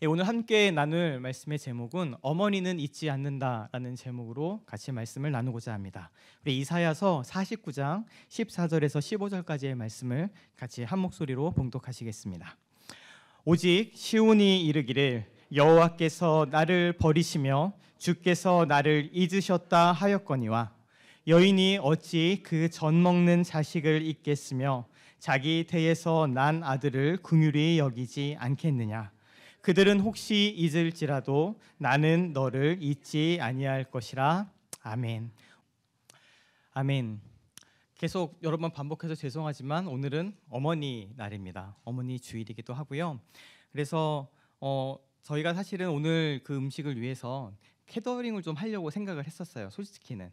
오늘 함께 나눌 말씀의 제목은 어머니는 잊지 않는다라는 제목으로 같이 말씀을 나누고자 합니다. 우리 이사야서 49장 14절에서 15절까지의 말씀을 같이 한 목소리로 봉독하시겠습니다. 오직 시온이 이르기를 여호와께서 나를 버리시며 주께서 나를 잊으셨다 하였거니와 여인이 어찌 그 젖 먹는 자식을 잊겠으며 자기 태에서 난 아들을 긍휼히 여기지 않겠느냐. 그들은 혹시 잊을지라도 나는 너를 잊지 아니할 것이라. 아멘. 아멘. 계속 여러 번 반복해서 죄송하지만 오늘은 어머니 날입니다. 어머니 주일이기도 하고요. 그래서 저희가 사실은 오늘 그 음식을 위해서 캐터링을 좀 하려고 생각을 했었어요. 솔직히는.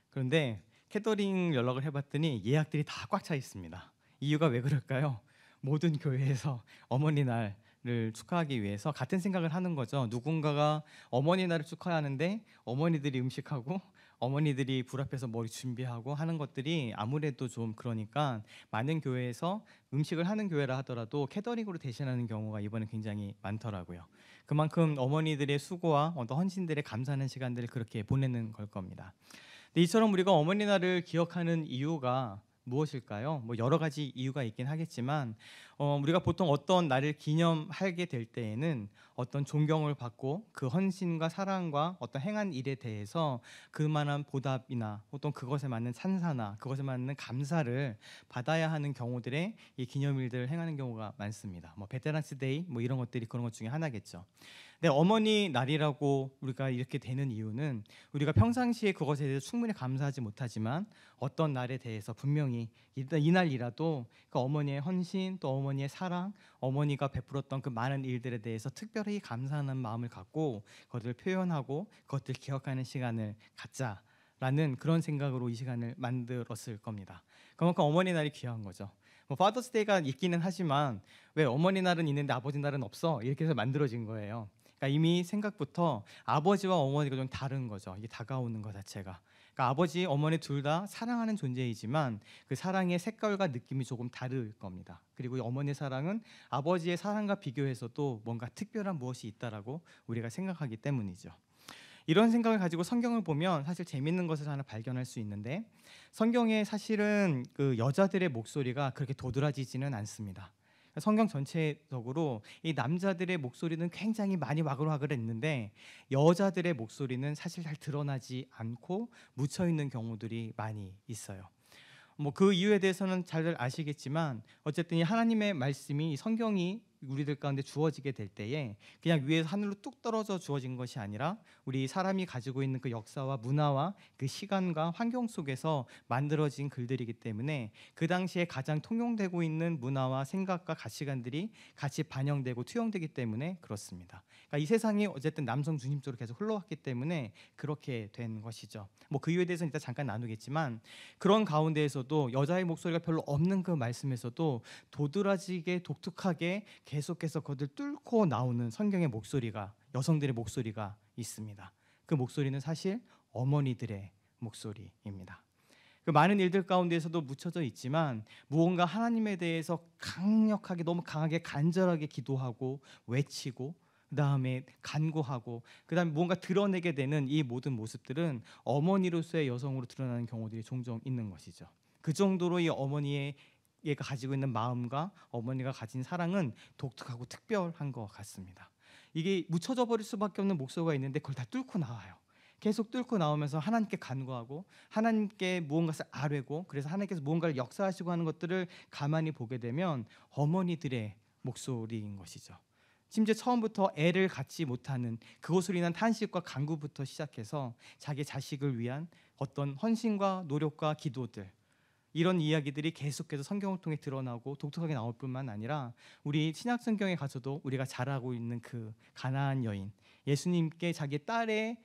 그런데 캐터링 연락을 해봤더니 예약들이 다 꽉 차 있습니다. 이유가 왜 그럴까요? 모든 교회에서 어머니 날을 축하하기 위해서 같은 생각을 하는 거죠. 누군가가 어머니 날을 축하하는데 어머니들이 음식하고 어머니들이 불 앞에서 머리 준비하고 하는 것들이 아무래도 좀 그러니까 많은 교회에서 음식을 하는 교회라 하더라도 캐터링으로 대신하는 경우가 이번에 굉장히 많더라고요. 그만큼 어머니들의 수고와 어떤 헌신들의 감사하는 시간들을 그렇게 보내는 걸 겁니다. 근데 이처럼 우리가 어머니 날을 기억하는 이유가 무엇일까요? 여러 가지 이유가 있긴 하겠지만 우리가 보통 어떤 날을 기념하게 될 때에는 어떤 존경을 받고 그 헌신과 사랑과 어떤 행한 일에 대해서 그만한 보답이나 어떤 그것에 맞는 찬사나 그것에 맞는 감사를 받아야 하는 경우들에 이 기념일들을 행하는 경우가 많습니다. 베테랑스 데이 이런 것들이 그런 것 중에 하나겠죠. 근데 어머니 날이라고 우리가 이렇게 되는 이유는 우리가 평상시에 그것에 대해서 충분히 감사하지 못하지만 어떤 날에 대해서 분명히 이날이라도 그 어머니의 헌신 또 어머니의 사랑, 어머니가 베풀었던 그 많은 일들에 대해서 특별히 감사하는 마음을 갖고 그것을 표현하고 그것을 기억하는 시간을 갖자라는 그런 생각으로 이 시간을 만들었을 겁니다. 그만큼 어머니 날이 귀한 거죠. 파더스 데이가 있기는 하지만 왜 어머니 날은 있는데 아버지 날은 없어? 이렇게 해서 만들어진 거예요. 그러니까 이미 생각부터 아버지와 어머니가 좀 다른 거죠. 이게 다가오는 것 자체가. 그러니까 아버지, 어머니 둘 다 사랑하는 존재이지만 그 사랑의 색깔과 느낌이 조금 다를 겁니다. 그리고 어머니의 사랑은 아버지의 사랑과 비교해서도 뭔가 특별한 무엇이 있다라고 우리가 생각하기 때문이죠. 이런 생각을 가지고 성경을 보면 사실 재밌는 것을 하나 발견할 수 있는데 성경에 사실은 그 여자들의 목소리가 그렇게 도드라지지는 않습니다. 성경 전체적으로 이 남자들의 목소리는 굉장히 많이 와글와글했는데 여자들의 목소리는 사실 잘 드러나지 않고 묻혀있는 경우들이 많이 있어요. 그 이유에 대해서는 잘 아시겠지만 어쨌든 이 하나님의 말씀이 성경이 우리들 가운데 주어지게 될 때에 그냥 위에서 하늘로 뚝 떨어져 주어진 것이 아니라 우리 사람이 가지고 있는 그 역사와 문화와 그 시간과 환경 속에서 만들어진 글들이기 때문에 그 당시에 가장 통용되고 있는 문화와 생각과 가치관들이 같이 반영되고 투영되기 때문에 그렇습니다. 그러니까 이 세상이 어쨌든 남성 중심적으로 계속 흘러왔기 때문에 그렇게 된 것이죠. 그 이유에 대해서는 이따 잠깐 나누겠지만 그런 가운데에서도 여자의 목소리가 별로 없는 그 말씀에서도 도드라지게 독특하게 계속해서 그것을 뚫고 나오는 성경의 목소리가 여성들의 목소리가 있습니다. 그 목소리는 사실 어머니들의 목소리입니다. 그 많은 일들 가운데에서도 묻혀져 있지만 무언가 하나님에 대해서 강력하게 너무 강하게 간절하게 기도하고 외치고 그 다음에 간구하고 그 다음에 무언가 드러내게 되는 이 모든 모습들은 어머니로서의 여성으로 드러나는 경우들이 종종 있는 것이죠. 그 정도로 이 어머니의 얘가 가지고 있는 마음과 어머니가 가진 사랑은 독특하고 특별한 것 같습니다. 이게 묻혀져 버릴 수밖에 없는 목소리가 있는데 그걸 다 뚫고 나와요. 계속 뚫고 나오면서 하나님께 간구하고 하나님께 무언가를 아뢰고 그래서 하나님께서 무언가를 역사하시고 하는 것들을 가만히 보게 되면 어머니들의 목소리인 것이죠. 심지어 처음부터 애를 갖지 못하는 그것으로 인한 탄식과 간구부터 시작해서 자기 자식을 위한 어떤 헌신과 노력과 기도들 이런 이야기들이 계속해서 성경을 통해 드러나고 독특하게 나올 뿐만 아니라 우리 신약 성경에 가서도 우리가 잘 알고 있는 그 가나안 여인 예수님께 자기 딸의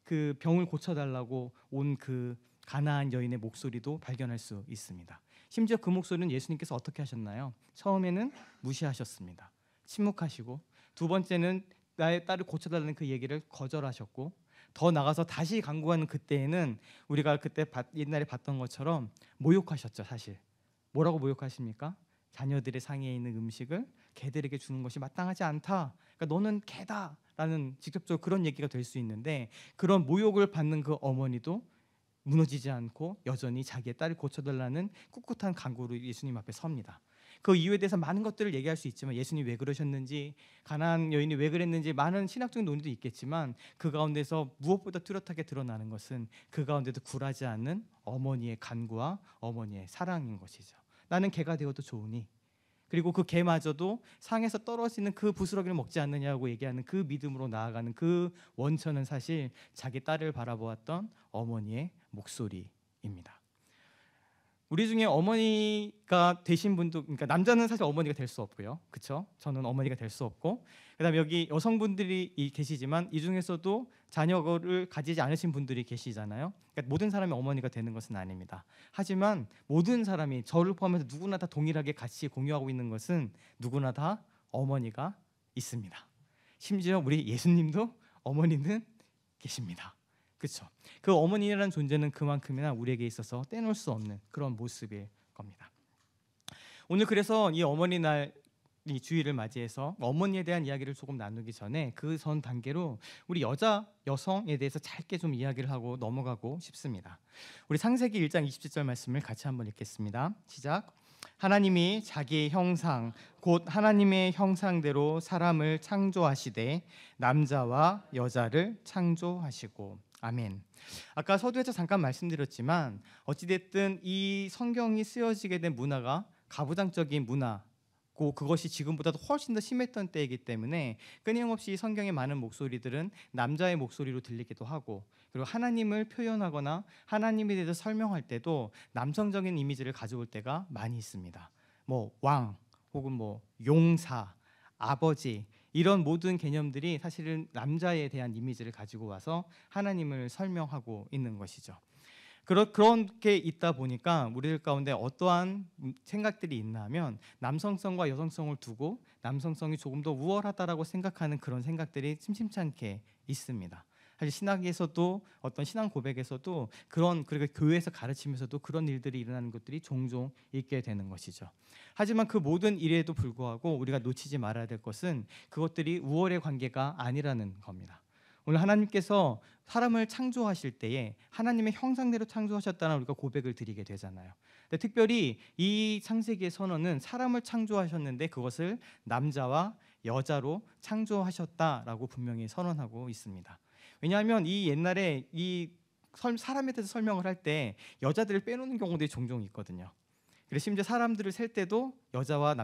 그 병을 고쳐달라고 온 그 가나안 여인의 목소리도 발견할 수 있습니다. 심지어 그 목소리는 예수님께서 어떻게 하셨나요? 처음에는 무시하셨습니다. 침묵하시고 두 번째는 나의 딸을 고쳐달라는 그 얘기를 거절하셨고 더 나가서 다시 간구하는 그때에는 우리가 그때 옛날에 봤던 것처럼 모욕하셨죠. 사실 뭐라고 모욕하십니까? 자녀들의 상에 있는 음식을 개들에게 주는 것이 마땅하지 않다. 그러니까 너는 개다라는 직접적으로 그런 얘기가 될 수 있는데, 그런 모욕을 받는 그 어머니도 무너지지 않고 여전히 자기의 딸을 고쳐달라는 꿋꿋한 간구로 예수님 앞에 섭니다. 그 이유에 대해서 많은 것들을 얘기할 수 있지만, 예수님이 왜 그러셨는지, 가나안 여인이 왜 그랬는지 많은 신학적인 논의도 있겠지만, 그 가운데서 무엇보다 뚜렷하게 드러나는 것은 그 가운데도 굴하지 않는 어머니의 간구와 어머니의 사랑인 것이죠. 나는 개가 되어도 좋으니, 그리고 그 개마저도 상에서 떨어지는 그 부스러기를 먹지 않느냐고 얘기하는 그 믿음으로 나아가는 그 원천은 사실 자기 딸을 바라보았던 어머니의 목소리입니다. 우리 중에 어머니가 되신 분도, 그러니까 남자는 사실 어머니가 될 수 없고요, 그렇죠? 저는 어머니가 될 수 없고, 그다음에 여기 여성분들이 계시지만 이 중에서도 자녀를 가지지 않으신 분들이 계시잖아요. 그러니까 모든 사람이 어머니가 되는 것은 아닙니다. 하지만 모든 사람이, 저를 포함해서 누구나 다 동일하게 같이 공유하고 있는 것은 누구나 다 어머니가 있습니다. 심지어 우리 예수님도 어머니는 계십니다. 그렇죠? 그 어머니라는 존재는 그만큼이나 우리에게 있어서 떼놓을 수 없는 그런 모습일 겁니다. 오늘 그래서 이 어머니날 이 주일을 맞이해서 어머니에 대한 이야기를 조금 나누기 전에 그 전 단계로 우리 여성에 대해서 짧게 좀 이야기를 하고 넘어가고 싶습니다. 우리 창세기 1장 27절 말씀을 같이 한번 읽겠습니다. 시작. 하나님이 자기의 형상 곧 하나님의 형상대로 사람을 창조하시되 남자와 여자를 창조하시고. 아멘. 아까 서두에서 잠깐 말씀드렸지만 어찌됐든 이 성경이 쓰여지게 된 문화가 가부장적인 문화고, 그것이 지금보다도 훨씬 더 심했던 때이기 때문에 끊임없이 성경의 많은 목소리들은 남자의 목소리로 들리기도 하고, 그리고 하나님을 표현하거나 하나님에 대해서 설명할 때도 남성적인 이미지를 가져올 때가 많이 있습니다. 뭐 왕, 혹은 뭐 용사, 아버지, 이런 모든 개념들이 사실은 남자에 대한 이미지를 가지고 와서 하나님을 설명하고 있는 것이죠. 그렇게 있다 보니까 우리들 가운데 어떠한 생각들이 있나 하면, 남성성과 여성성을 두고 남성성이 조금 더 우월하다라고 생각하는 그런 생각들이 심심찮게 있습니다. 사실 신학에서도, 어떤 신앙 고백에서도 그리고 교회에서 가르치면서도 그런 일들이 일어나는 것들이 종종 있게 되는 것이죠. 하지만 그 모든 일에도 불구하고 우리가 놓치지 말아야 될 것은 그것들이 우월의 관계가 아니라는 겁니다. 오늘 하나님께서 사람을 창조하실 때에 하나님의 형상대로 창조하셨다는 우리가 고백을 드리게 되잖아요. 근데 특별히 이 창세기의 선언은 사람을 창조하셨는데 그것을 남자와 여자로 창조하셨다라고 분명히 선언하고 있습니다. 왜냐하면 이 옛날에 이 사람에 대해서 설명을 할 때 여자들을 빼놓는 경우들이 종종 있거든요. 그래서 심지어 사람들을 셀 때도 여자와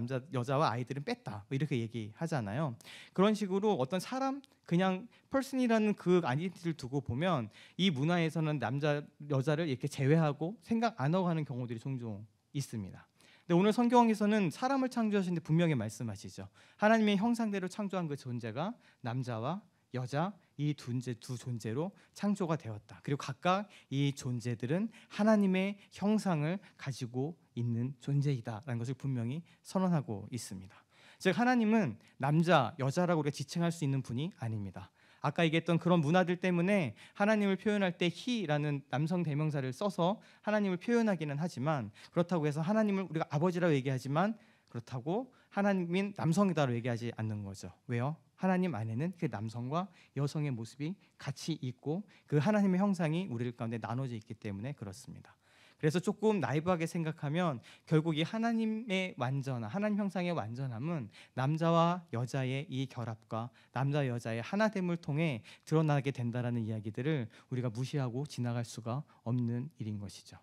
아이들은 뺐다, 이렇게 얘기하잖아요. 그런 식으로 어떤 사람, 그냥 person이라는 그 아이덴티티를 두고 보면 이 문화에서는 남자 여자를 이렇게 제외하고 생각 안 하고 하는 경우들이 종종 있습니다. 근데 오늘 성경에서는 사람을 창조하시는데 분명히 말씀하시죠. 하나님의 형상대로 창조한 그 존재가 남자와 여자, 이 두 존재로 창조가 되었다. 그리고 각각 이 존재들은 하나님의 형상을 가지고 있는 존재이다라는 것을 분명히 선언하고 있습니다. 즉 하나님은 남자, 여자라고 우리가 지칭할 수 있는 분이 아닙니다. 아까 얘기했던 그런 문화들 때문에 하나님을 표현할 때 he라는 남성 대명사를 써서 하나님을 표현하기는 하지만, 그렇다고 해서 하나님을 우리가 아버지라고 얘기하지만 그렇다고 하나님인 남성이다라고 얘기하지 않는 거죠. 왜요? 하나님 안에는 그 남성과 여성의 모습이 같이 있고 그 하나님의 형상이 우리들 가운데 나눠져 있기 때문에 그렇습니다. 그래서 조금 나이브하게 생각하면 결국 이 하나님의 완전함, 하나님 형상의 완전함은 남자와 여자의 이 결합과 남자 여자의 하나됨을 통해 드러나게 된다라는 이야기들을 우리가 무시하고 지나갈 수가 없는 일인 것이죠.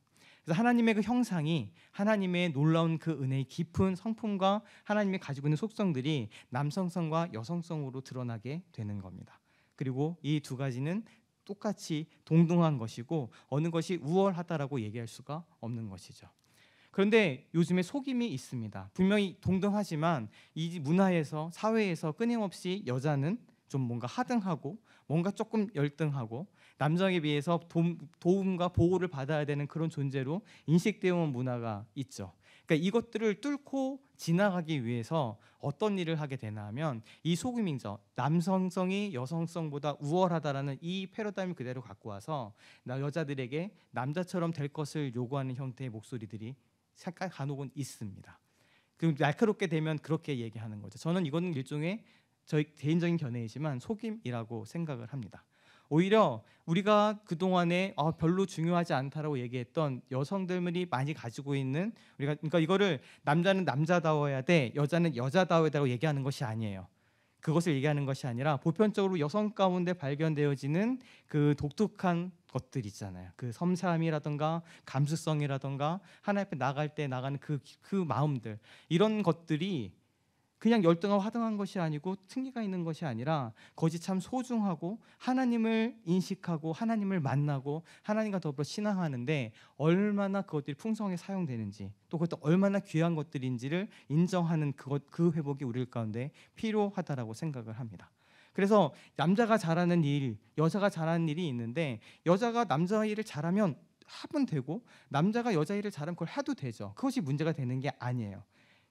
그래서 하나님의 그 형상이, 하나님의 놀라운 그 은혜의 깊은 성품과 하나님이 가지고 있는 속성들이 남성성과 여성성으로 드러나게 되는 겁니다. 그리고 이 두 가지는 똑같이 동등한 것이고 어느 것이 우월하다라고 얘기할 수가 없는 것이죠. 그런데 요즘에 속임이 있습니다. 분명히 동등하지만 이 문화에서, 사회에서 끊임없이 여자는 좀 뭔가 하등하고 뭔가 조금 열등하고 남성에 비해서 도움과 보호를 받아야 되는 그런 존재로 인식되어 온 문화가 있죠. 그러니까 이것들을 뚫고 지나가기 위해서 어떤 일을 하게 되나 하면 이 속임이죠. 남성성이 여성성보다 우월하다라는 이 패러다임을 그대로 갖고 와서 여자들에게 남자처럼 될 것을 요구하는 형태의 목소리들이 간혹은 있습니다. 그리고 날카롭게 되면 그렇게 얘기하는 거죠. 저는 이거는 일종의 저희 개인적인 견해이지만 속임이라고 생각을 합니다. 오히려 우리가 그동안에 별로 중요하지 않다라고 얘기했던 여성들이 많이 가지고 있는, 우리가 그러니까 이거를 남자는 남자다워야 돼, 여자는 여자다워야 되라고 얘기하는 것이 아니에요. 그것을 얘기하는 것이 아니라 보편적으로 여성 가운데 발견되어지는 그 독특한 것들 있잖아요. 그 섬세함이라든가 감수성이라든가 하나님 앞에 나갈 때 나가는 그 마음들, 이런 것들이 그냥 열등하고 화등한 것이 아니고 특리가 있는 것이 아니라 그것이 참 소중하고 하나님을 인식하고 하나님을 만나고 하나님과 더불어 신앙하는데 얼마나 그것들이 풍성하게 사용되는지, 또 그것도 얼마나 귀한 것들인지를 인정하는 그 회복이 우리 가운데 필요하다라고 생각을 합니다. 그래서 남자가 잘하는 일, 여자가 잘하는 일이 있는데 여자가 남자 일을 잘하면 하면 되고 남자가 여자 일을 잘하면 그걸 해도 되죠. 그것이 문제가 되는 게 아니에요.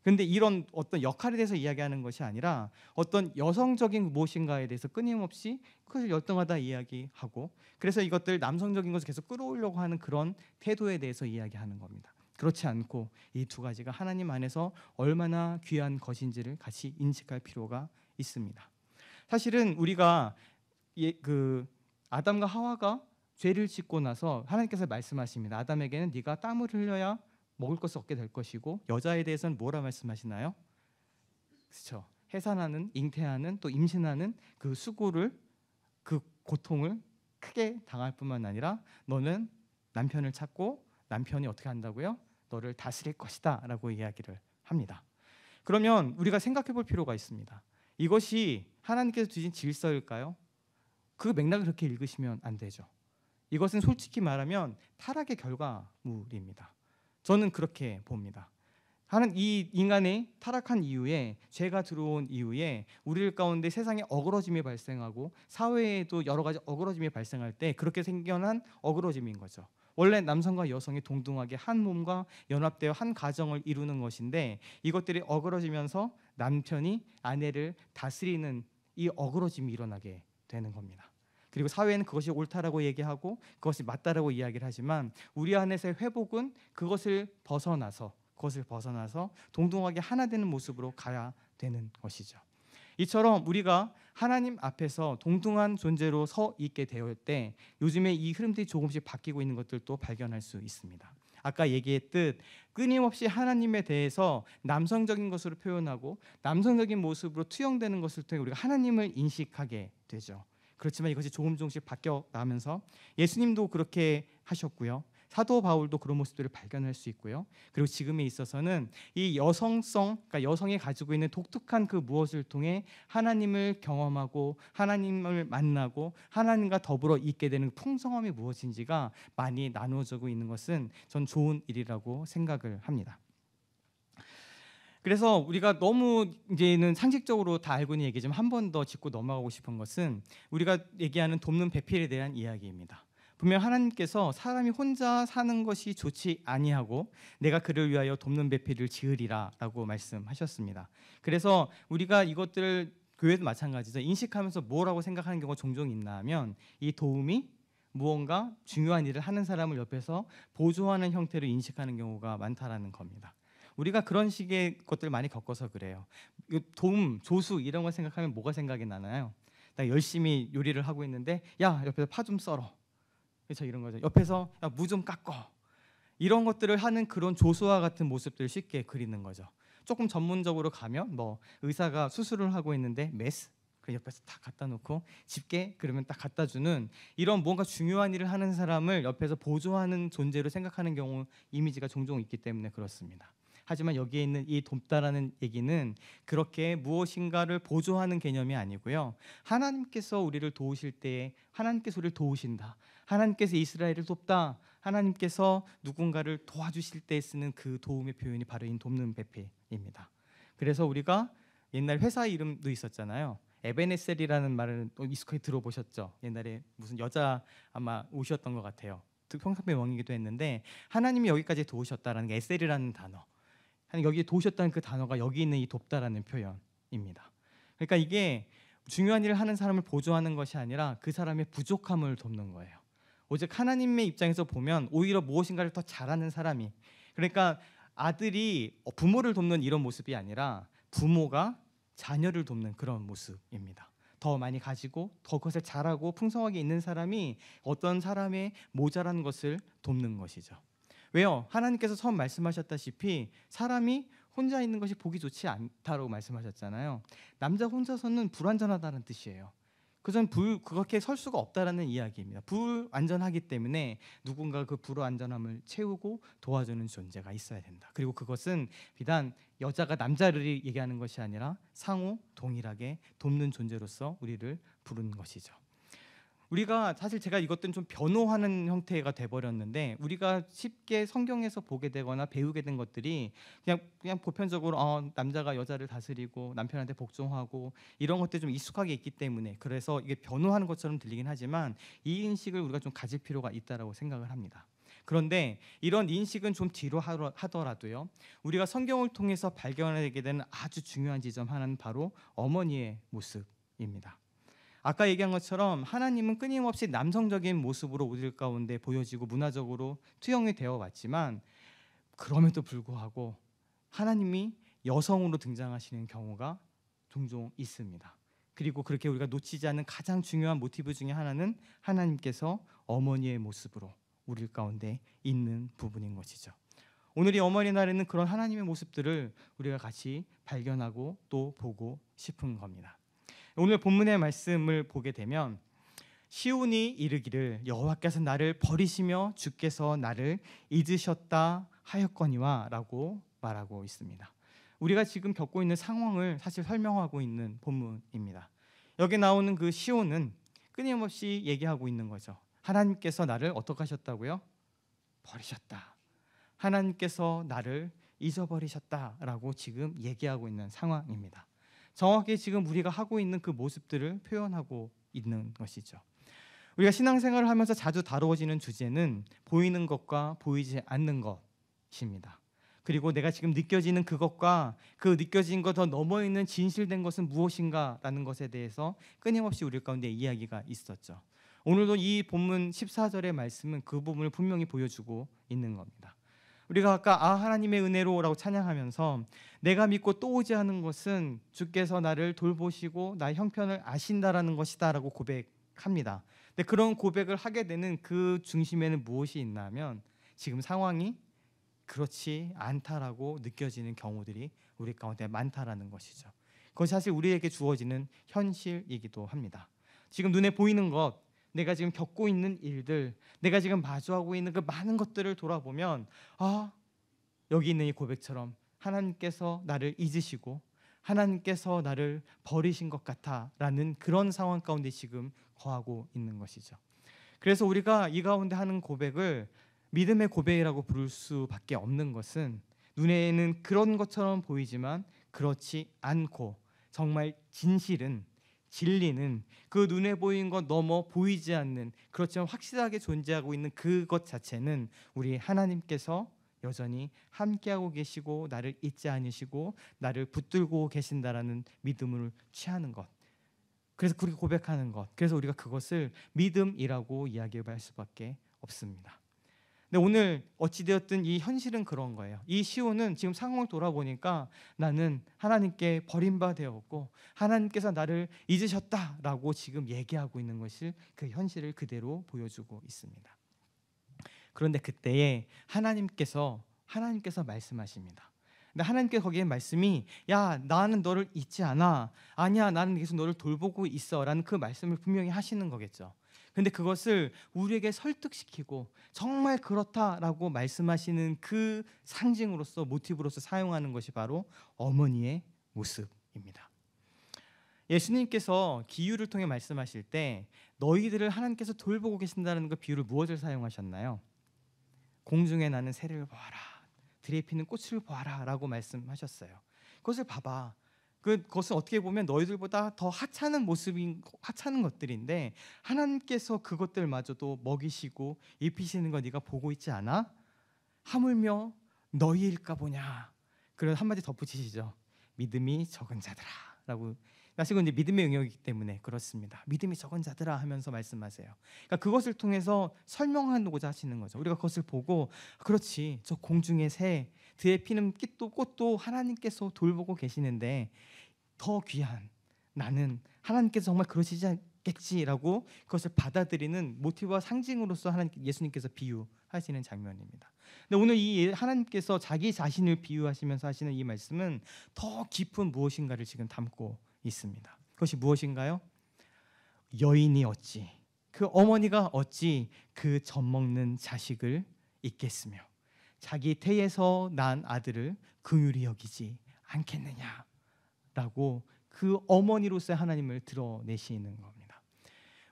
근데 이런 어떤 역할에 대해서 이야기하는 것이 아니라 어떤 여성적인 무엇인가에 대해서 끊임없이 그것을 열등하다 이야기하고, 그래서 이것들 남성적인 것을 계속 끌어오려고 하는 그런 태도에 대해서 이야기하는 겁니다. 그렇지 않고 이 두 가지가 하나님 안에서 얼마나 귀한 것인지를 같이 인식할 필요가 있습니다. 사실은 우리가 아담과 하와가 죄를 짓고 나서 하나님께서 말씀하십니다. 아담에게는 네가 땀을 흘려야 먹을 것을 얻게 될 것이고, 여자에 대해서는 뭐라 말씀하시나요? 그렇죠. 해산하는, 잉태하는, 또 임신하는 그 수고를, 그 고통을 크게 당할 뿐만 아니라 너는 남편을 찾고 남편이 어떻게 한다고요? 너를 다스릴 것이다 라고 이야기를 합니다. 그러면 우리가 생각해 볼 필요가 있습니다. 이것이 하나님께서 주신 질서일까요? 그 맥락을 그렇게 읽으시면 안 되죠. 이것은 솔직히 말하면 타락의 결과물입니다. 저는 그렇게 봅니다. 이 인간의 타락한 이후에, 죄가 들어온 이후에 우리 가운데 세상에 어그러짐이 발생하고 사회에도 여러 가지 어그러짐이 발생할 때 그렇게 생겨난 어그러짐인 거죠. 원래 남성과 여성이 동등하게 한 몸과 연합되어 한 가정을 이루는 것인데 이것들이 어그러지면서 남편이 아내를 다스리는 이 어그러짐이 일어나게 되는 겁니다. 그리고 사회는 그것이 옳다라고 얘기하고 그것이 맞다라고 이야기를 하지만 우리 안에서의 회복은 그것을 벗어나서 동등하게 하나 되는 모습으로 가야 되는 것이죠. 이처럼 우리가 하나님 앞에서 동등한 존재로 서 있게 되었을 때 요즘에 이 흐름들이 조금씩 바뀌고 있는 것들도 발견할 수 있습니다. 아까 얘기했듯 끊임없이 하나님에 대해서 남성적인 것으로 표현하고 남성적인 모습으로 투영되는 것을 통해 우리가 하나님을 인식하게 되죠. 그렇지만 이것이 조금씩 바뀌어 나면서 예수님도 그렇게 하셨고요. 사도 바울도 그런 모습들을 발견할 수 있고요. 그리고 지금에 있어서는 이 여성성, 그러니까 여성이 가지고 있는 독특한 그 무엇을 통해 하나님을 경험하고 하나님을 만나고 하나님과 더불어 있게 되는 풍성함이 무엇인지가 많이 나누어지고 있는 것은 전 좋은 일이라고 생각을 합니다. 그래서 우리가 너무 이제는 상식적으로 다 알고 있는 얘기지만 한 번 더 짚고 넘어가고 싶은 것은 우리가 얘기하는 돕는 배필에 대한 이야기입니다. 분명 하나님께서 사람이 혼자 사는 것이 좋지 아니하고 내가 그를 위하여 돕는 배필을 지으리라라고 말씀하셨습니다. 그래서 우리가 이것들을 교회도 마찬가지죠. 인식하면서 뭐라고 생각하는 경우가 종종 있나 하면 이 도움이 무언가 중요한 일을 하는 사람을 옆에서 보조하는 형태로 인식하는 경우가 많다라는 겁니다. 우리가 그런 식의 것들을 많이 겪어서 그래요. 도움, 조수 이런 걸 생각하면 뭐가 생각이 나나요? 나 열심히 요리를 하고 있는데 야 옆에서 파 좀 썰어. 그렇죠, 이런 거죠. 옆에서 야 무 좀 깎어. 이런 것들을 하는 그런 조수와 같은 모습들을 쉽게 그리는 거죠. 조금 전문적으로 가면 뭐 의사가 수술을 하고 있는데 메스 그 옆에서 딱 갖다 놓고 집게 그러면 딱 갖다 주는 이런 뭔가 중요한 일을 하는 사람을 옆에서 보조하는 존재로 생각하는 경우 이미지가 종종 있기 때문에 그렇습니다. 하지만 여기에 있는 이 돕다라는 얘기는 그렇게 무엇인가를 보조하는 개념이 아니고요. 하나님께서 우리를 도우실 때에 하나님께서 우리를 도우신다. 하나님께서 이스라엘을 돕다. 하나님께서 누군가를 도와주실 때 쓰는 그 도움의 표현이 바로 이 돕는 배필입니다. 그래서 우리가 옛날 회사 이름도 있었잖아요. 에베네셀이라는 말을 익숙하게 들어보셨죠? 옛날에 무슨 여자 아마 오셨던 것 같아요. 평상배 왕이기도 했는데 하나님이 여기까지 도우셨다라는 게 에셀이라는 단어. 여기 도우셨다는 그 단어가 여기 있는 이 돕다라는 표현입니다. 그러니까 이게 중요한 일을 하는 사람을 보조하는 것이 아니라 그 사람의 부족함을 돕는 거예요. 오직 하나님의 입장에서 보면 오히려 무엇인가를 더 잘하는 사람이, 그러니까 아들이 부모를 돕는 이런 모습이 아니라 부모가 자녀를 돕는 그런 모습입니다. 더 많이 가지고 더 그것을 잘하고 풍성하게 있는 사람이 어떤 사람의 모자란 것을 돕는 것이죠. 왜요? 하나님께서 처음 말씀하셨다시피 사람이 혼자 있는 것이 보기 좋지 않다고 말씀하셨잖아요. 남자 혼자서는 불완전하다는 뜻이에요. 그전 그렇게 설 수가 없다라는 이야기입니다. 불완전하기 때문에 누군가 그 불완전함을 채우고 도와주는 존재가 있어야 된다. 그리고 그것은 비단 여자가 남자를 얘기하는 것이 아니라 상호 동일하게 돕는 존재로서 우리를 부르는 것이죠. 우리가 사실 제가 이것들은 좀 변호하는 형태가 돼버렸는데 우리가 쉽게 성경에서 보게 되거나 배우게 된 것들이 그냥 보편적으로 남자가 여자를 다스리고 남편한테 복종하고 이런 것들이 좀 익숙하게 있기 때문에 그래서 이게 변호하는 것처럼 들리긴 하지만 이 인식을 우리가 좀 가질 필요가 있다라고 생각을 합니다. 그런데 이런 인식은 좀 뒤로 하더라도요, 우리가 성경을 통해서 발견하게 되는 아주 중요한 지점 하나는 바로 어머니의 모습입니다. 아까 얘기한 것처럼 하나님은 끊임없이 남성적인 모습으로 우리 가운데 보여지고 문화적으로 투영이 되어 왔지만 그럼에도 불구하고 하나님이 여성으로 등장하시는 경우가 종종 있습니다. 그리고 그렇게 우리가 놓치지 않는 가장 중요한 모티브 중에 하나는 하나님께서 어머니의 모습으로 우리 가운데 있는 부분인 것이죠. 오늘 이 어머니 날에는 그런 하나님의 모습들을 우리가 같이 발견하고 또 보고 싶은 겁니다. 오늘 본문의 말씀을 보게 되면 시온이 이르기를 여호와께서 나를 버리시며 주께서 나를 잊으셨다 하였거니와 라고 말하고 있습니다. 우리가 지금 겪고 있는 상황을 사실 설명하고 있는 본문입니다. 여기 나오는 그 시온은 끊임없이 얘기하고 있는 거죠. 하나님께서 나를 어떻게 하셨다고요? 버리셨다. 하나님께서 나를 잊어버리셨다라고 지금 얘기하고 있는 상황입니다. 정확히 지금 우리가 하고 있는 그 모습들을 표현하고 있는 것이죠. 우리가 신앙생활을 하면서 자주 다루어지는 주제는 보이는 것과 보이지 않는 것입니다. 그리고 내가 지금 느껴지는 그것과 그 느껴진 것 더 넘어 있는 진실된 것은 무엇인가라는 것에 대해서 끊임없이 우리 가운데 이야기가 있었죠. 오늘도 이 본문 14절의 말씀은 그 부분을 분명히 보여주고 있는 겁니다. 우리가 아까 하나님의 은혜로라고 찬양하면서 내가 믿고 또 오지 않은 것은 주께서 나를 돌보시고 나의 형편을 아신다라는 것이다라고 고백합니다. 근데 그런 고백을 하게 되는 그 중심에는 무엇이 있나 하면 지금 상황이 그렇지 않다라고 느껴지는 경우들이 우리 가운데 많다라는 것이죠. 그것이 사실 우리에게 주어지는 현실이기도 합니다. 지금 눈에 보이는 것, 내가 지금 겪고 있는 일들, 내가 지금 마주하고 있는 그 많은 것들을 돌아보면 여기 있는 이 고백처럼 하나님께서 나를 잊으시고 하나님께서 나를 버리신 것 같아라는 그런 상황 가운데 지금 거하고 있는 것이죠. 그래서 우리가 이 가운데 하는 고백을 믿음의 고백이라고 부를 수밖에 없는 것은 눈에는 그런 것처럼 보이지만 그렇지 않고 정말 진리는 그 눈에 보이는 것 넘어 보이지 않는 그렇지만 확실하게 존재하고 있는 그것 자체는 우리 하나님께서 여전히 함께하고 계시고 나를 잊지 않으시고 나를 붙들고 계신다라는 믿음을 취하는 것. 그래서 그렇게 고백하는 것. 그래서 우리가 그것을 믿음이라고 이야기할 수밖에 없습니다. 근데 오늘 어찌되었든 이 현실은 그런 거예요. 이 시온은 지금 상황을 돌아보니까 나는 하나님께 버림받았고 하나님께서 나를 잊으셨다라고 지금 얘기하고 있는 것을 그 현실을 그대로 보여주고 있습니다. 그런데 그때에 하나님께서 말씀하십니다. 근데 하나님께서 거기에 말씀이 야 나는 너를 잊지 않아. 아니야 나는 계속 너를 돌보고 있어 라는 그 말씀을 분명히 하시는 거겠죠. 근데 그것을 우리에게 설득시키고 정말 그렇다라고 말씀하시는 그 상징으로서 모티브로서 사용하는 것이 바로 어머니의 모습입니다. 예수님께서 기유를 통해 말씀하실 때 너희들을 하나님께서 돌보고 계신다는 그 비유를 무엇을 사용하셨나요? 공중에 나는 새를 보아라, 들에 피는 꽃을 보아라 라고 말씀하셨어요. 그것을 봐봐. 그것은 어떻게 보면 너희들보다 더 하찮은 것들인데 하나님께서 그것들마저도 먹이시고 입히시는 거 네가 보고 있지 않아? 하물며 너희일까 보냐. 그런 한마디 덧붙이시죠. 믿음이 적은 자들아 라고 사실은 이제 믿음의 영역이기 때문에 그렇습니다. 믿음이 적은 자들아 하면서 말씀하세요. 그러니까 그것을 통해서 설명하고자 하시는 거죠. 우리가 그것을 보고 그렇지, 저 공중의 새, 들에 피는 꽃도 하나님께서 돌보고 계시는데 더 귀한 나는 하나님께서 정말 그러시지 않겠지라고 그것을 받아들이는 모티브와 상징으로서 예수님께서 비유하시는 장면입니다. 근데 오늘 이 하나님께서 자기 자신을 비유하시면서 하시는 이 말씀은 더 깊은 무엇인가를 지금 담고 있습니다. 그것이 무엇인가요? 여인이 어찌, 그 어머니가 어찌 그 젖먹는 자식을 잊겠으며 자기 태에서 난 아들을 긍휼히 여기지 않겠느냐라고 그 어머니로서의 하나님을 드러내시는 겁니다.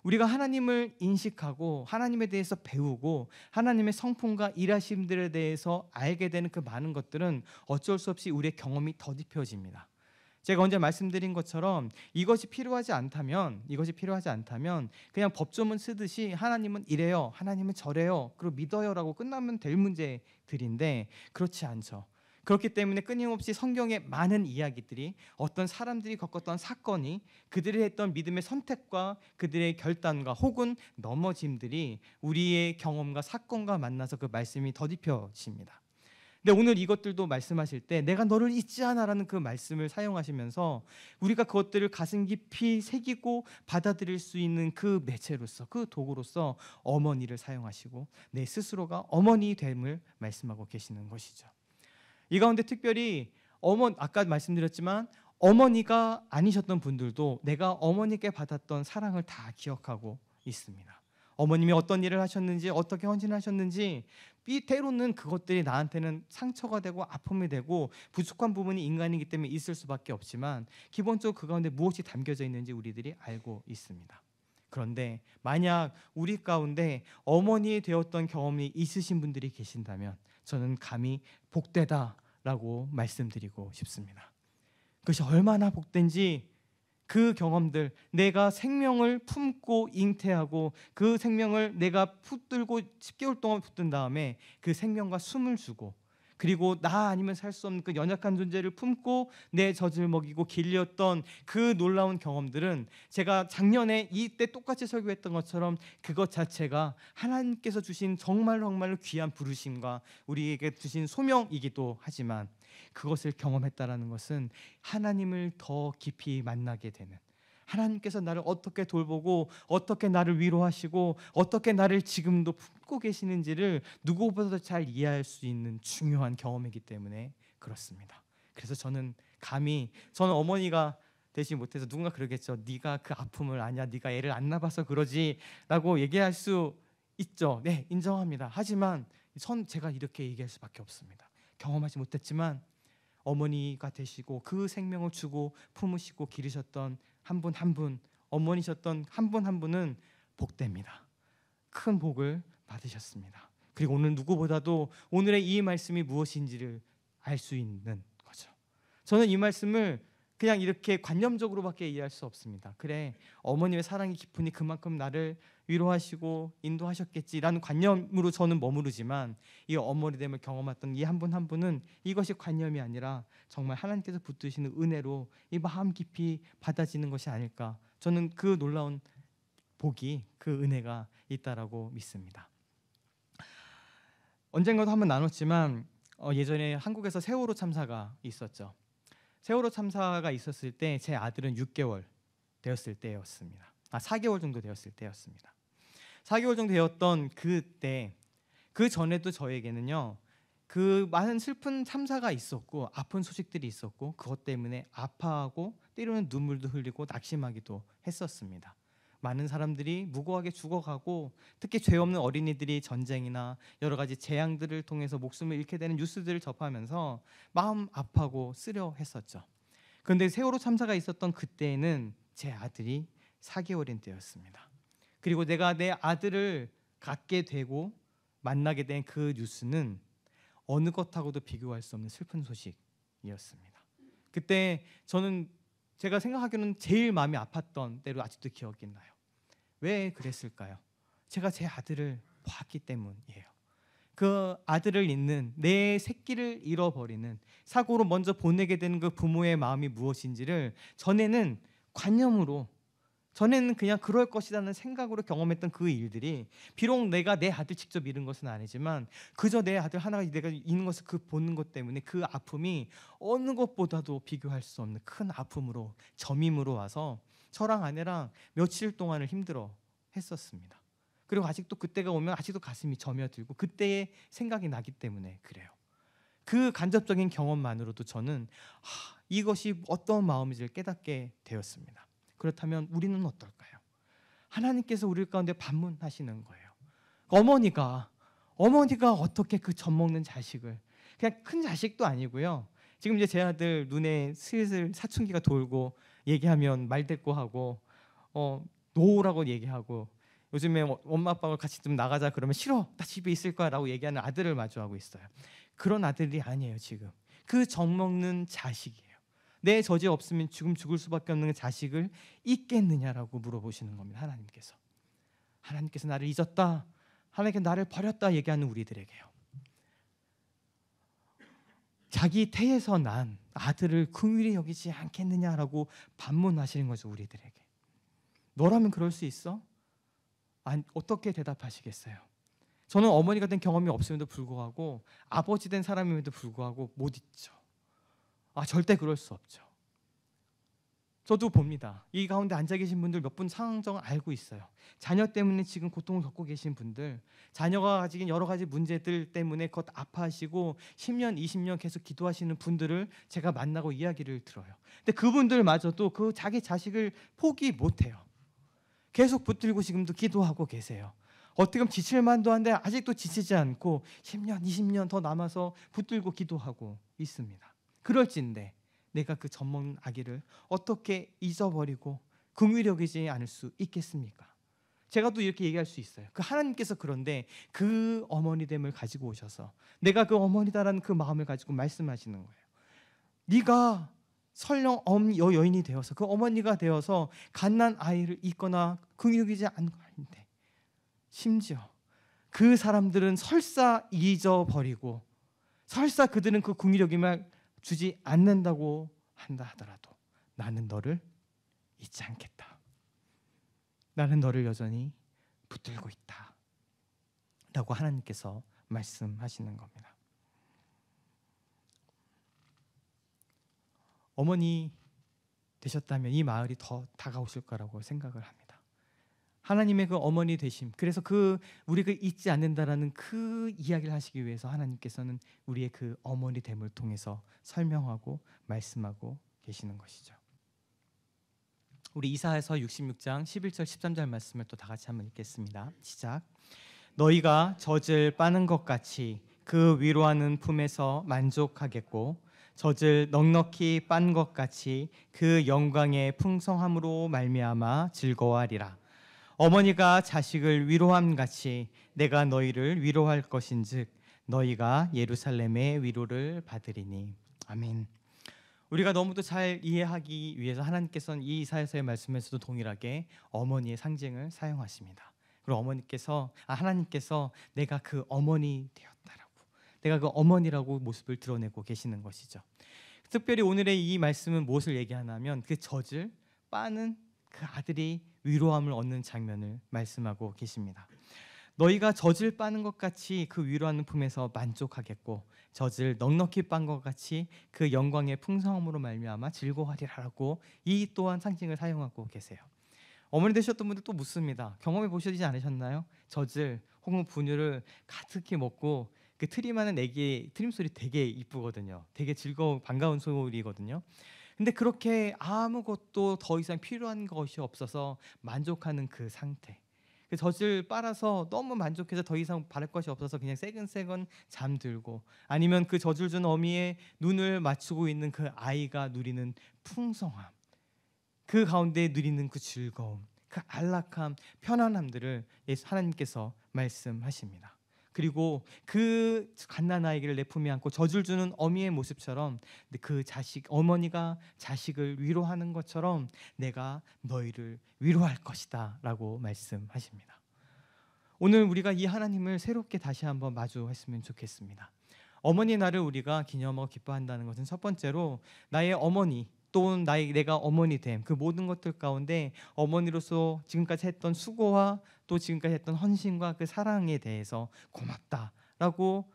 우리가 하나님을 인식하고 하나님에 대해서 배우고 하나님의 성품과 일하심들에 대해서 알게 되는 그 많은 것들은 어쩔 수 없이 우리의 경험이 더딥혀집니다. 제가 언제 말씀드린 것처럼 이것이 필요하지 않다면 그냥 법조문 쓰듯이 하나님은 이래요, 하나님은 저래요, 그리고 믿어요라고 끝나면 될 문제들인데 그렇지 않죠. 그렇기 때문에 끊임없이 성경의 많은 이야기들이 어떤 사람들이 겪었던 사건이 그들이 했던 믿음의 선택과 그들의 결단과 혹은 넘어짐들이 우리의 경험과 사건과 만나서 그 말씀이 더딥혀집니다. 근데 오늘 이것들도 말씀하실 때 내가 너를 잊지 않아라는 그 말씀을 사용하시면서 우리가 그것들을 가슴 깊이 새기고 받아들일 수 있는 그 매체로서 그 도구로서 어머니를 사용하시고 내 스스로가 어머니 됨을 말씀하고 계시는 것이죠. 이 가운데 특별히 아까 말씀드렸지만 어머니가 아니셨던 분들도 내가 어머니께 받았던 사랑을 다 기억하고 있습니다. 어머님이 어떤 일을 하셨는지 어떻게 헌신하셨는지 때로는 그것들이 나한테는 상처가 되고 아픔이 되고 부족한 부분이 인간이기 때문에 있을 수밖에 없지만 기본적으로 그 가운데 무엇이 담겨져 있는지 우리들이 알고 있습니다. 그런데 만약 우리 가운데 어머니 되었던 경험이 있으신 분들이 계신다면 저는 감히 복되다라고 말씀드리고 싶습니다. 그것이 얼마나 복된지 그 경험들, 내가 생명을 품고 잉태하고 그 생명을 내가 붙들고 10개월 동안 붙든 다음에 그 생명과 숨을 주고 그리고 나 아니면 살 수 없는 그 연약한 존재를 품고 내 젖을 먹이고 길렸던 그 놀라운 경험들은 제가 작년에 이때 똑같이 설교했던 것처럼 그것 자체가 하나님께서 주신 정말로 귀한 부르심과 우리에게 주신 소명이기도 하지만 그것을 경험했다라는 것은 하나님을 더 깊이 만나게 되는, 하나님께서 나를 어떻게 돌보고 어떻게 나를 위로하시고 어떻게 나를 지금도 품고 계시는지를 누구보다도 잘 이해할 수 있는 중요한 경험이기 때문에 그렇습니다. 그래서 저는 어머니가 되지 못해서 누군가 그러겠죠. 네가 그 아픔을 아냐, 네가 애를 안 낳아서 그러지 라고 얘기할 수 있죠. 네, 인정합니다. 하지만 제가 이렇게 얘기할 수밖에 없습니다. 경험하지 못했지만 어머니가 되시고 그 생명을 주고 품으시고 기르셨던 한 분 한 분, 어머니셨던 한 분 한 분은 복됩니다. 큰 복을 받으셨습니다. 그리고 오늘 누구보다도 오늘의 이 말씀이 무엇인지를 알 수 있는 거죠. 저는 이 말씀을 그냥 이렇게 관념적으로밖에 이해할 수 없습니다. 그래, 어머님의 사랑이 깊으니 그만큼 나를 위로하시고 인도하셨겠지라는 관념으로 저는 머무르지만 이 어머니됨을 경험했던 이 한 분 한 분은 이것이 관념이 아니라 정말 하나님께서 붙드시는 은혜로 이 마음 깊이 받아지는 것이 아닐까. 저는 그 놀라운 복이, 그 은혜가 있다라고 믿습니다. 언젠가도 한번 나눴지만 예전에 한국에서 세월호 참사가 있었죠. 세월호 참사가 있었을 때 제 아들은 6개월 되었을 때였습니다. 4개월 정도 되었을 때였습니다. 4개월 정도 되었던 그때, 그 전에도 저에게는요 그 많은 슬픈 참사가 있었고 아픈 소식들이 있었고 그것 때문에 아파하고 때로는 눈물도 흘리고 낙심하기도 했었습니다. 많은 사람들이 무고하게 죽어가고 특히 죄 없는 어린이들이 전쟁이나 여러 가지 재앙들을 통해서 목숨을 잃게 되는 뉴스들을 접하면서 마음 아파하고 쓰려했었죠. 그런데 세월호 참사가 있었던 그때에는 제 아들이 4개월인 때였습니다. 그리고 내가 내 아들을 갖게 되고 만나게 된 그 뉴스는 어느 것하고도 비교할 수 없는 슬픈 소식이었습니다. 그때 저는 제가 생각하기로는 제일 마음이 아팠던 때로 아직도 기억이 나요. 왜 그랬을까요? 제가 제 아들을 봤기 때문이에요. 그 아들을 잃는, 내 새끼를 잃어버리는, 사고로 먼저 보내게 되는 그 부모의 마음이 무엇인지를 전에는 관념으로, 전에는 그냥 그럴 것이라는 생각으로 경험했던 그 일들이 비록 내가 내 아들 직접 잃은 것은 아니지만 그저 내 아들 하나가 내가 잃는 것을 그 보는 것 때문에 그 아픔이 어느 것보다도 비교할 수 없는 큰 아픔으로, 점임으로 와서 저랑 아내랑 며칠 동안을 힘들어 했었습니다. 그리고 아직도 그때가 오면 아직도 가슴이 저며들고 그때의 생각이 나기 때문에 그래요. 그 간접적인 경험만으로도 저는 이것이 어떤 마음인지를 깨닫게 되었습니다. 그렇다면 우리는 어떨까요? 하나님께서 우리 가운데 반문하시는 거예요. 어머니가 어떻게 그 젖 먹는 자식을, 그냥 큰 자식도 아니고요. 지금 이제 제 아들 눈에 슬슬 사춘기가 돌고 얘기하면 말대꾸하고 노라고 얘기하고, 요즘에 엄마 아빠가 같이 좀 나가자 그러면 싫어, 나 집에 있을 거야 라고 얘기하는 아들을 마주하고 있어요. 그런 아들이 아니에요. 지금 그 젖 먹는 자식이에요. 내 젖이 없으면 지금 죽을 수밖에 없는 자식을 잊겠느냐라고 물어보시는 겁니다. 하나님께서 나를 잊었다, 하나님께서 나를 버렸다 얘기하는 우리들에게요. 자기 태에서 난 아들을 긍휼히 여기지 않겠느냐라고 반문하시는 거죠. 우리들에게. 너라면 그럴 수 있어? 어떻게 대답하시겠어요? 저는 어머니가 된 경험이 없음에도 불구하고, 아버지 된 사람임에도 불구하고 못 잊죠. 절대 그럴 수 없죠. 저도 봅니다. 이 가운데 앉아 계신 분들 몇 분 상황정 알고 있어요. 자녀 때문에 지금 고통을 겪고 계신 분들, 자녀가 가진 여러 가지 문제들 때문에 곧 아파하시고 10년, 20년 계속 기도하시는 분들을 제가 만나고 이야기를 들어요. 근데 그분들마저도 그 자기 자식을 포기 못해요. 계속 붙들고 지금도 기도하고 계세요. 어떻게 보면 지칠 만도 한데 아직도 지치지 않고 10년, 20년 더 남아서 붙들고 기도하고 있습니다. 그럴진데 내가 그 젖 먹는 아기를 어떻게 잊어버리고 긍휼히 여기지 않을 수 있겠습니까? 제가 또 이렇게 얘기할 수 있어요. 그 하나님께서 그런데 그 어머니됨을 가지고 오셔서 내가 그 어머니다라는 그 마음을 가지고 말씀하시는 거예요. 네가 설령 여인이 되어서 그 어머니가 되어서 갓난 아이를 잊거나 긍휼히 여기지 않는 거 아닌데, 심지어 그 사람들은 설사 잊어버리고 설사 그들은 그 긍휼히 여김을 주지 않는다고 한다 하더라도 나는 너를 잊지 않겠다. 나는 너를 여전히 붙들고 있다 라고 하나님께서 말씀하시는 겁니다. 어머니 되셨다면 이 마을이 더 다가오실 거라고 생각을 합니다. 하나님의 그 어머니 되심, 그래서 우리가 잊지 않는다라는 그 이야기를 하시기 위해서 하나님께서는 우리의 그 어머니 됨을 통해서 설명하고 말씀하고 계시는 것이죠. 우리 이사야서 66장 11절 13절 말씀을 또 다 같이 한번 읽겠습니다. 시작. 너희가 젖을 빠는 것 같이 그 위로하는 품에서 만족하겠고 젖을 넉넉히 빤 것 같이 그 영광의 풍성함으로 말미암아 즐거워하리라. 어머니가 자식을 위로함 같이 내가 너희를 위로할 것인즉 너희가 예루살렘의 위로를 받으리니. 아멘. 우리가 너무도 잘 이해하기 위해서 하나님께서는 이 이사야서의 말씀에서도 동일하게 어머니의 상징을 사용하십니다. 그리고 하나님께서 내가 그 어머니 되었다라고, 내가 그 어머니라고 모습을 드러내고 계시는 것이죠. 특별히 오늘의 이 말씀은 무엇을 얘기하냐면 그 젖을 빠는 그 아들이 위로함을 얻는 장면을 말씀하고 계십니다. 너희가 젖을 빠는 것 같이 그 위로하는 품에서 만족하겠고 젖을 넉넉히 빤 것 같이 그 영광의 풍성함으로 말미암아 즐거워하리라라고 이 또한 상징을 사용하고 계세요. 어머니 되셨던 분들 또 묻습니다. 경험해 보시지 않으셨나요? 젖을 혹은 분유를 가득히 먹고 그 트림하는 애기 트림 소리 되게 이쁘거든요. 되게 즐거운 반가운 소리거든요. 근데 그렇게 아무것도 더 이상 필요한 것이 없어서 만족하는 그 상태, 그 젖을 빨아서 너무 만족해서 더 이상 바랄 것이 없어서 그냥 새근새근 잠들고, 아니면 그 젖을 준 어미의 눈을 맞추고 있는 그 아이가 누리는 풍성함, 그 가운데 누리는 그 즐거움, 그 안락함, 편안함들을 하나님께서 말씀하십니다. 그리고 그 갓난아이를 내 품에 안고 젖을 주는 어미의 모습처럼 그 어머니가 자식을 위로하는 것처럼 내가 너희를 위로할 것이다 라고 말씀하십니다. 오늘 우리가 이 하나님을 새롭게 다시 한번 마주했으면 좋겠습니다. 어머니 날을 우리가 기념하고 기뻐한다는 것은 첫 번째로 나의 어머니, 또 내가 어머니 됨, 그 모든 것들 가운데 어머니로서 지금까지 했던 수고와 또 지금까지 했던 헌신과 그 사랑에 대해서 고맙다라고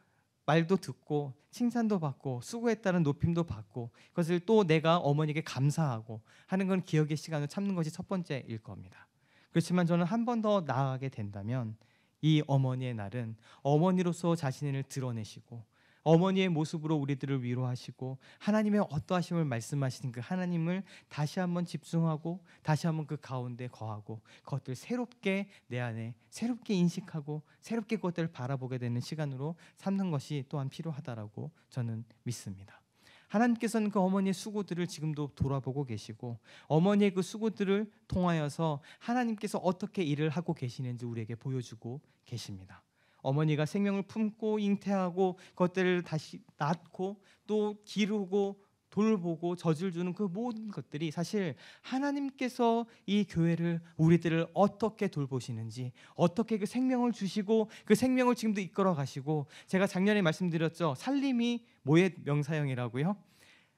말도 듣고 칭찬도 받고 수고했다는 높임도 받고, 그것을 또 내가 어머니에게 감사하고 하는 건 기억의 시간을 참는 것이 첫 번째일 겁니다. 그렇지만 저는 한 번 더 나아가게 된다면 이 어머니의 날은 어머니로서 자신을 드러내시고 어머니의 모습으로 우리들을 위로하시고 하나님의 어떠하심을 말씀하시는 그 하나님을 다시 한번 집중하고 다시 한번 그 가운데 거하고 그것들 새롭게 내 안에 새롭게 인식하고 새롭게 그것들을 바라보게 되는 시간으로 삼는 것이 또한 필요하다라고 저는 믿습니다. 하나님께서는 그 어머니의 수고들을 지금도 돌아보고 계시고 어머니의 그 수고들을 통하여서 하나님께서 어떻게 일을 하고 계시는지 우리에게 보여주고 계십니다. 어머니가 생명을 품고 잉태하고 그것들을 다시 낳고 또 기르고 돌보고 젖을 주는 그 모든 것들이 사실 하나님께서 이 교회를 우리들을 어떻게 돌보시는지, 어떻게 그 생명을 주시고 그 생명을 지금도 이끌어 가시고, 제가 작년에 말씀드렸죠. 살림이 뭐의 명사형이라고요?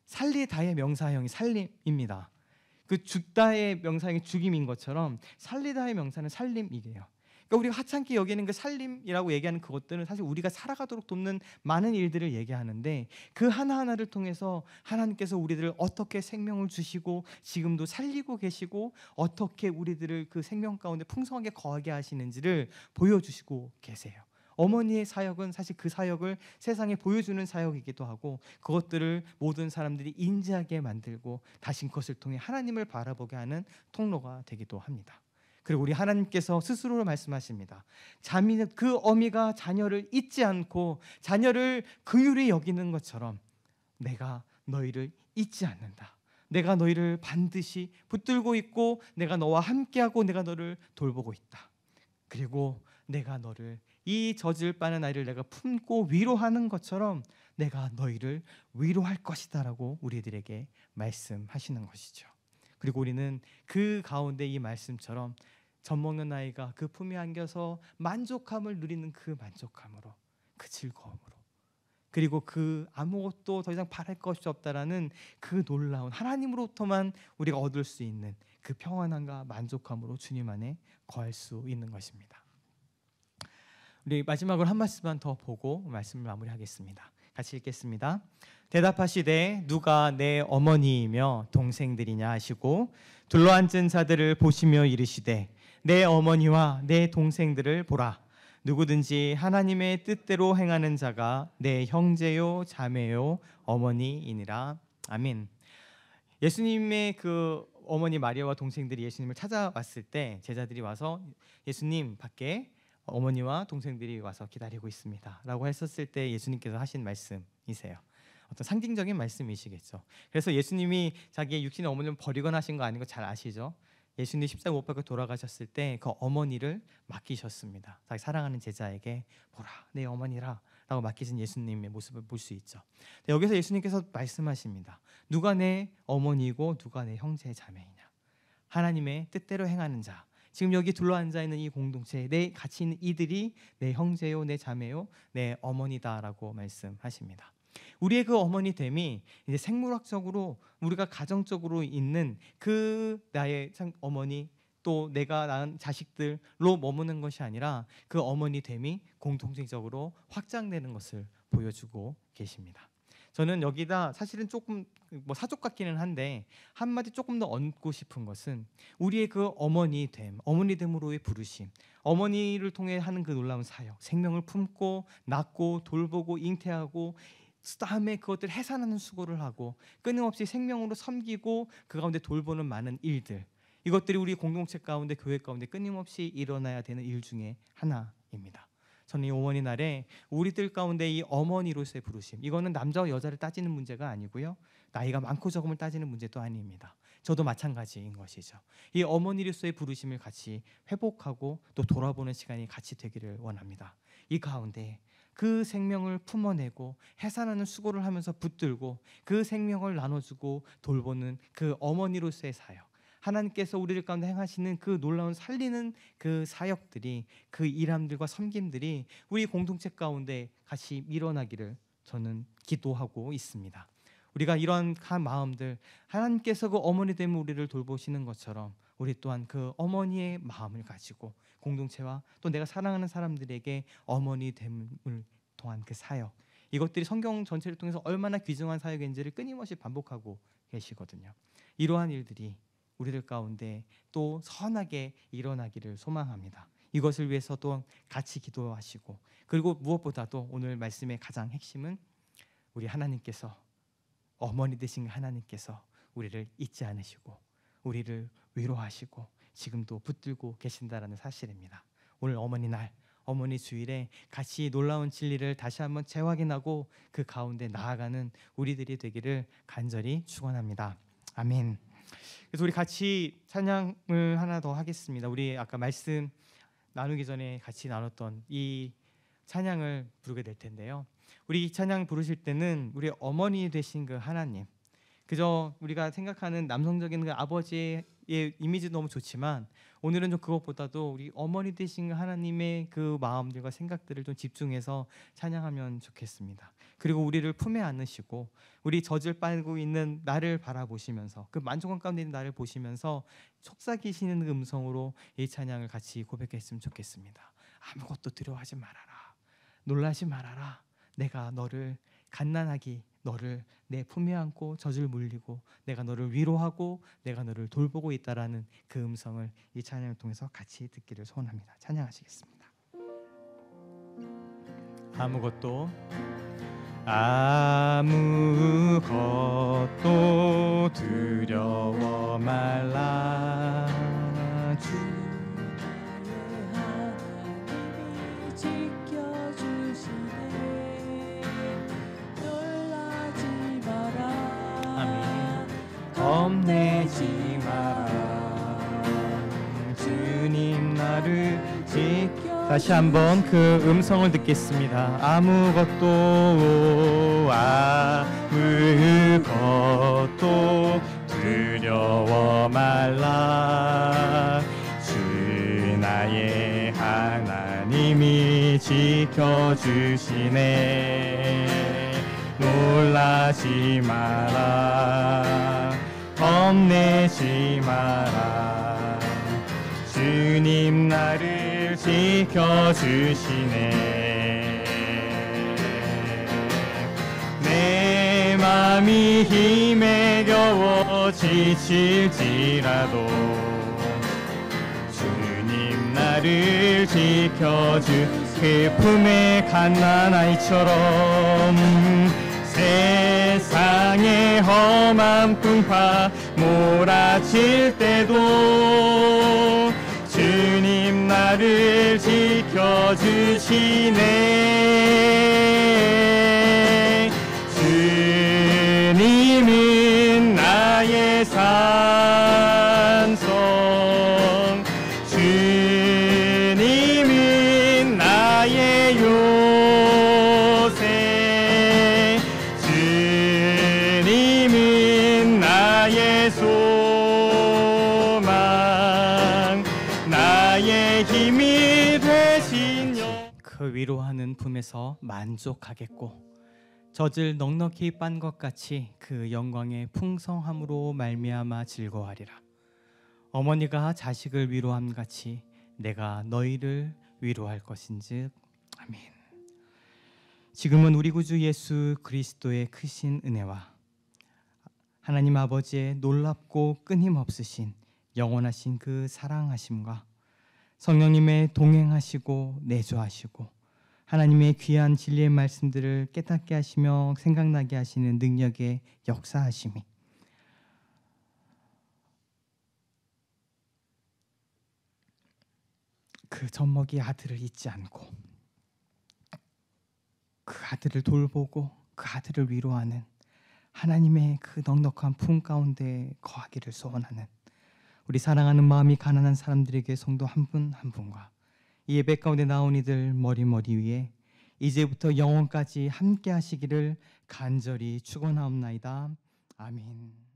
살리다의 명사형이 살림입니다. 그 죽다의 명사형이 죽임인 것처럼 살리다의 명사는 살림이게요. 그러니까 우리가 하찮게 여기는 그 살림이라고 얘기하는 그것들은 사실 우리가 살아가도록 돕는 많은 일들을 얘기하는데, 그 하나하나를 통해서 하나님께서 우리들을 어떻게 생명을 주시고 지금도 살리고 계시고 어떻게 우리들을 그 생명 가운데 풍성하게 거하게 하시는지를 보여주시고 계세요. 어머니의 사역은 사실 그 사역을 세상에 보여주는 사역이기도 하고 그것들을 모든 사람들이 인지하게 만들고 다시 그것을 통해 하나님을 바라보게 하는 통로가 되기도 합니다. 그리고 우리 하나님께서 스스로 말씀하십니다. 그 어미가 자녀를 잊지 않고 자녀를 긍휼히 여기는 것처럼 내가 너희를 잊지 않는다. 내가 너희를 반드시 붙들고 있고 내가 너와 함께하고 내가 너를 돌보고 있다. 그리고 내가 너를 이 젖을 빠는 아이를 내가 품고 위로하는 것처럼 내가 너희를 위로할 것이다 라고 우리들에게 말씀하시는 것이죠. 그리고 우리는 그 가운데 이 말씀처럼 젖 먹는 아이가 그 품에 안겨서 만족함을 누리는 그 만족함으로, 그 즐거움으로, 그리고 그 아무것도 더 이상 바랄 것이 없다라는 그 놀라운 하나님으로부터만 우리가 얻을 수 있는 그 평안함과 만족함으로 주님 안에 거할 수 있는 것입니다. 우리 마지막으로 한 말씀만 더 보고 말씀을 마무리하겠습니다. 같이 읽겠습니다. 대답하시되 누가 내 어머니이며 동생들이냐 하시고 둘러앉은 자들을 보시며 이르시되 내 어머니와 내 동생들을 보라. 누구든지 하나님의 뜻대로 행하는 자가 내 형제요 자매요 어머니이니라. 아멘. 예수님의 그 어머니 마리아와 동생들이 예수님을 찾아왔을 때 제자들이 와서 예수님 밖에 어머니와 동생들이 와서 기다리고 있습니다 라고 했었을 때 예수님께서 하신 말씀이세요. 어떤 상징적인 말씀이시겠죠. 그래서 예수님이 자기의 육신의 어머니를 버리거나 하신 거 아닌 거 잘 아시죠? 예수님이 십자가 못 박혀 돌아가셨을 때 그 어머니를 맡기셨습니다. 자기 사랑하는 제자에게 보라 내 어머니라 라고 맡기신 예수님의 모습을 볼 수 있죠. 여기서 예수님께서 말씀하십니다. 누가 내 어머니고 누가 내 형제 자매이냐. 하나님의 뜻대로 행하는 자, 지금 여기 둘러앉아 있는 이 공동체, 내 같이 있는 이들이 내 형제요 내 자매요 내 어머니다라고 말씀하십니다. 우리의 그 어머니됨이 이제 생물학적으로 우리가 가정적으로 있는 그 나의 어머니 또 내가 낳은 자식들로 머무는 것이 아니라 그 어머니됨이 공통적으로 확장되는 것을 보여주고 계십니다. 저는 여기다 사실은 조금 사족 같기는 한데 한마디 조금 더 얹고 싶은 것은 우리의 그 어머니됨, 어머니됨으로의 부르심, 어머니를 통해 하는 그 놀라운 사역, 생명을 품고 낳고 돌보고 잉태하고 다음에 그것들 해산하는 수고를 하고 끊임없이 생명으로 섬기고 그 가운데 돌보는 많은 일들, 이것들이 우리 공동체 가운데 교회 가운데 끊임없이 일어나야 되는 일 중에 하나입니다. 저는 이 어머니 날에 우리들 가운데 이 어머니로서의 부르심, 이거는 남자와 여자를 따지는 문제가 아니고요, 나이가 많고 적음을 따지는 문제도 아닙니다. 저도 마찬가지인 것이죠. 이 어머니로서의 부르심을 같이 회복하고 또 돌아보는 시간이 같이 되기를 원합니다. 이 가운데 그 생명을 품어내고 해산하는 수고를 하면서 붙들고 그 생명을 나눠주고 돌보는 그 어머니로서의 사역, 하나님께서 우리들 가운데 행하시는 그 놀라운 살리는 그 사역들이, 그 일함들과 섬김들이 우리 공동체 가운데 같이 일어나기를 저는 기도하고 있습니다. 우리가 이런 마음들, 하나님께서 그 어머니 됨을 우리를 돌보시는 것처럼 우리 또한 그 어머니의 마음을 가지고 공동체와 또 내가 사랑하는 사람들에게 어머니 됨을 통한 그 사역, 이것들이 성경 전체를 통해서 얼마나 귀중한 사역인지를 끊임없이 반복하고 계시거든요. 이러한 일들이 우리들 가운데 또 선하게 일어나기를 소망합니다. 이것을 위해서 또 같이 기도하시고, 그리고 무엇보다도 오늘 말씀의 가장 핵심은 우리 하나님께서, 어머니 되신 하나님께서 우리를 잊지 않으시고 우리를 위로하시고 지금도 붙들고 계신다라는 사실입니다. 오늘 어머니 날, 어머니 주일에 같이 놀라운 진리를 다시 한번 재확인하고 그 가운데 나아가는 우리들이 되기를 간절히 축원합니다. 아멘. 그래서 우리 같이 찬양을 하나 더 하겠습니다. 우리 아까 말씀 나누기 전에 같이 나눴던 이 찬양을 부르게 될 텐데요. 우리 이 찬양 부르실 때는 우리 어머니 되신 그 하나님, 그저 우리가 생각하는 남성적인 그 아버지의 이미지도 너무 좋지만 오늘은 좀 그것보다도 우리 어머니 되신 하나님의 그 마음들과 생각들을 좀 집중해서 찬양하면 좋겠습니다. 그리고 우리를 품에 안으시고 우리 젖을 빨고 있는 나를 바라보시면서 그 만족감 가운데 있는 나를 보시면서 속삭이시는 그 음성으로 이 찬양을 같이 고백했으면 좋겠습니다. 아무것도 두려워하지 말아라, 놀라지 말아라, 내가 너를 갓난아기 너를 내 품에 안고 젖을 물리고 내가 너를 위로하고 내가 너를 돌보고 있다라는 그 음성을 이 찬양을 통해서 같이 듣기를 소원합니다. 찬양하시겠습니다. 아무것도 두려워 말라, 주 겁내지 마라, 주님 나를 지켜. 다시 한번 그 음성을 듣겠습니다. 아무것도 두려워 말라, 주 나의 하나님이 지켜주시네. 놀라지 마라, 겁내지 마라, 주님 나를 지켜주시네. 내 맘이 힘에 겨워 지칠지라도 주님 나를 지켜주. 그 품에 갓난아이처럼 세상의 험한 풍파 몰아칠 때도 주님 나를 지켜주시네. 주님은 나의 산성, 주님은 나의 요새, 주님은 나의 소망, 나의 힘이 되신 영. 그 위로하는 품에서 만족하겠고 젖을 넉넉히 빤 것 같이 그 영광의 풍성함으로 말미암아 즐거워하리라. 어머니가 자식을 위로함 같이 내가 너희를 위로할 것인즉. 아멘. 지금은 우리 구주 예수 그리스도의 크신 은혜와 하나님 아버지의 놀랍고 끊임없으신 영원하신 그 사랑하심과 성령님의 동행하시고 내조하시고 하나님의 귀한 진리의 말씀들을 깨닫게 하시며 생각나게 하시는 능력의 역사하심이 그 젖먹이 아들을 잊지 않고 그 아들을 돌보고 그 아들을 위로하는 하나님의 그 넉넉한 품 가운데 거하기를 소원하는 우리 사랑하는 마음이 가난한 사람들에게 성도 한 분 한 분과 이 예배 가운데 나온 이들 머리 위에 이제부터 영원까지 함께 하시기를 간절히 축원하옵나이다. 아멘.